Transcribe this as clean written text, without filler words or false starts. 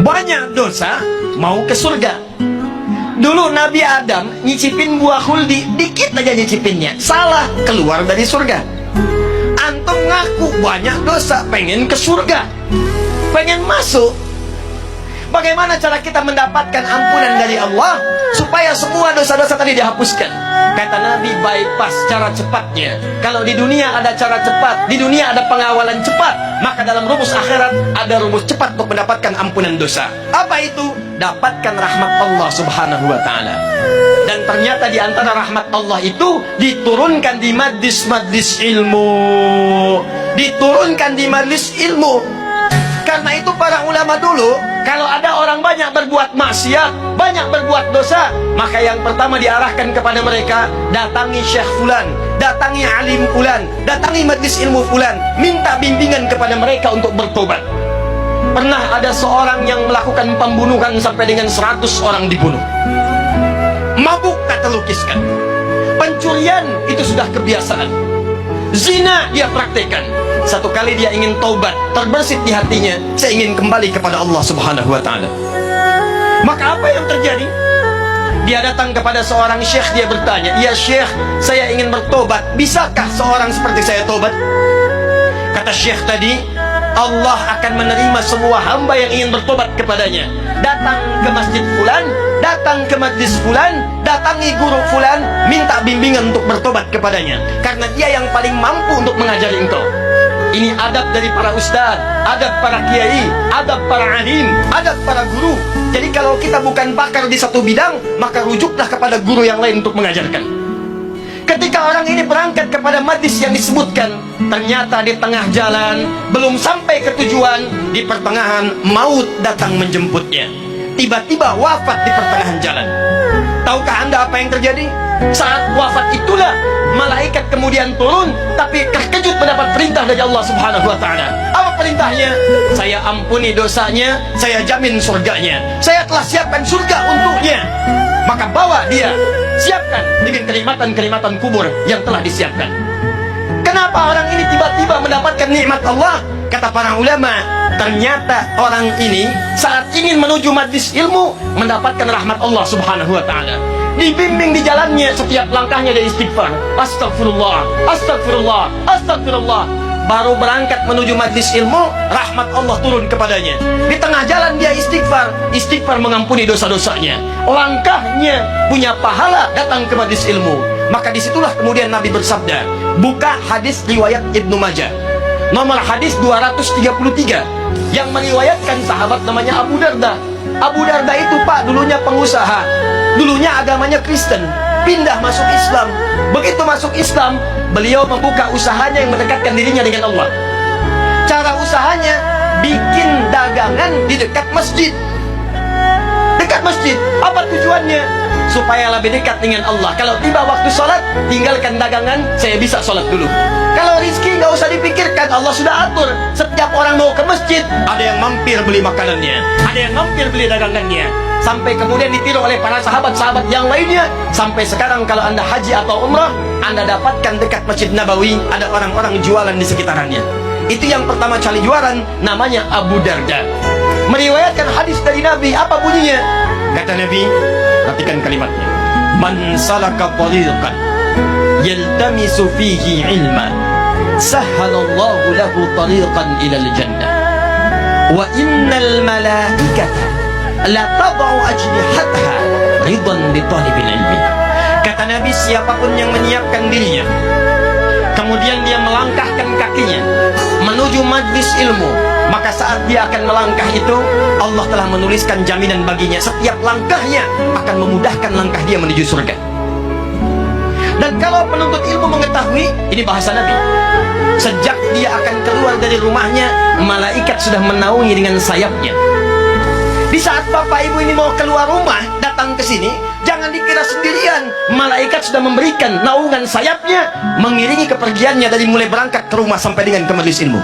banyak dosa, mau ke surga. Dulu Nabi Adam nyicipin buah khuldi, dikit aja nyicipinnya, salah, keluar dari surga. Antum ngaku banyak dosa, pengen ke surga, pengen masuk. Bagaimana cara kita mendapatkan ampunan dari Allah supaya semua dosa-dosa tadi dihapuskan? Kata Nabi, bypass cara cepatnya. Kalau di dunia ada cara cepat, di dunia ada pengawalan cepat, maka dalam rumus akhirat ada rumus cepat untuk mendapatkan ampunan dosa. Apa itu? Dapatkan rahmat Allah subhanahu wa ta'ala. Dan ternyata di antara rahmat Allah itu diturunkan di majlis-majlis ilmu, diturunkan di majlis ilmu. Karena itu para ulama dulu, kalau ada orang banyak berbuat maksiat, banyak berbuat dosa, maka yang pertama diarahkan kepada mereka, datangi Syekh Fulan, datangi alim Fulan, datangi majlis ilmu Fulan, minta bimbingan kepada mereka untuk bertobat. Pernah ada seorang yang melakukan pembunuhan sampai dengan 100 orang dibunuh. Mabuk tak terlukiskan. Pencurian itu sudah kebiasaan. Zina dia praktekkan. Satu kali dia ingin taubat, terbersit di hatinya, saya ingin kembali kepada Allah subhanahu wa ta'ala. Maka apa yang terjadi? Dia datang kepada seorang syekh, dia bertanya, "Ya syekh, saya ingin bertobat, bisakah seorang seperti saya tobat?" Kata syekh tadi, Allah akan menerima semua hamba yang ingin bertobat kepadanya. Datang ke masjid fulan, datang ke majlis fulan, datangi guru fulan, minta bimbingan untuk bertobat kepadanya, karena dia yang paling mampu untuk mengajari engkau. Ini adab dari para ustaz, adab para kiai, adab para alim, adab para guru. Jadi kalau kita bukan pakar di satu bidang, maka rujuklah kepada guru yang lain untuk mengajarkan. Ketika orang ini berangkat kepada majlis yang disebutkan, ternyata di tengah jalan, belum sampai ke tujuan, di pertengahan maut datang menjemputnya. Tiba-tiba wafat di pertengahan jalan. Tahukah anda apa yang terjadi? Saat wafat itulah malaikat kemudian turun, tapi terkejut mendapat perintah dari Allah subhanahu wa ta'ala. Apa perintahnya? Saya ampuni dosanya, saya jamin surganya, saya telah siapkan surga untuknya. Maka bawa dia, siapkan dengan kenikmatan-kenikmatan kubur yang telah disiapkan. Kenapa orang ini tiba-tiba mendapatkan nikmat Allah? Kata para ulama, ternyata orang ini saat ingin menuju majlis ilmu mendapatkan rahmat Allah subhanahu wa ta'ala. Dibimbing di jalannya, setiap langkahnya dia istighfar, astagfirullah, astagfirullah, astagfirullah. Baru berangkat menuju majlis ilmu, rahmat Allah turun kepadanya. Di tengah jalan dia istighfar, istighfar mengampuni dosa-dosanya. Langkahnya punya pahala datang ke majlis ilmu. Maka disitulah kemudian Nabi bersabda, buka hadis riwayat Ibnu Majah, nomor hadis 233, yang meriwayatkan sahabat namanya Abu Darda. Abu Darda itu pak dulunya pengusaha, dulunya agamanya Kristen, pindah masuk Islam. Begitu masuk Islam, beliau membuka usahanya yang mendekatkan dirinya dengan Allah. Cara usahanya bikin dagangan di dekat masjid. Dekat masjid, apa tujuannya? Supaya lebih dekat dengan Allah. Kalau tiba waktu sholat, tinggalkan dagangan, saya bisa sholat dulu. Kalau rizki nggak usah dipikirkan, Allah sudah atur. Setiap orang mau ke masjid, ada yang mampir beli makanannya, ada yang mampir beli dagangannya. Sampai kemudian ditiru oleh para sahabat-sahabat yang lainnya. Sampai sekarang kalau anda haji atau umrah, anda dapatkan dekat Masjid Nabawi ada orang-orang jualan di sekitarannya. Itu yang pertama kali jualan, namanya Abu Darda. Meriwayatkan hadis dari Nabi, apa bunyinya? Kata Nabi, perhatikan kalimatnya, man salaka tariqan yaltamisu fihi ilman sahhalallahu lahu tariqan ilal jannah wa innal malaikata la tad'u ajnihataha ridan li talibil ilmi. Kata Nabi, siapapun yang menyiapkan dirinya, kemudian dia melangkahkan kakinya menuju majlis ilmu, maka saat dia akan melangkah itu, Allah telah menuliskan jaminan baginya. Setiap langkahnya akan memudahkan langkah dia menuju surga. Dan kalau penuntut ilmu mengetahui, ini bahasa Nabi, sejak dia akan keluar dari rumahnya, malaikat sudah menaungi dengan sayapnya. Di saat bapak ibu ini mau keluar rumah, datang ke sini, jangan dikira sendirian. Malaikat sudah memberikan naungan sayapnya, mengiringi kepergiannya dari mulai berangkat ke rumah sampai dengan ke majlis ilmu.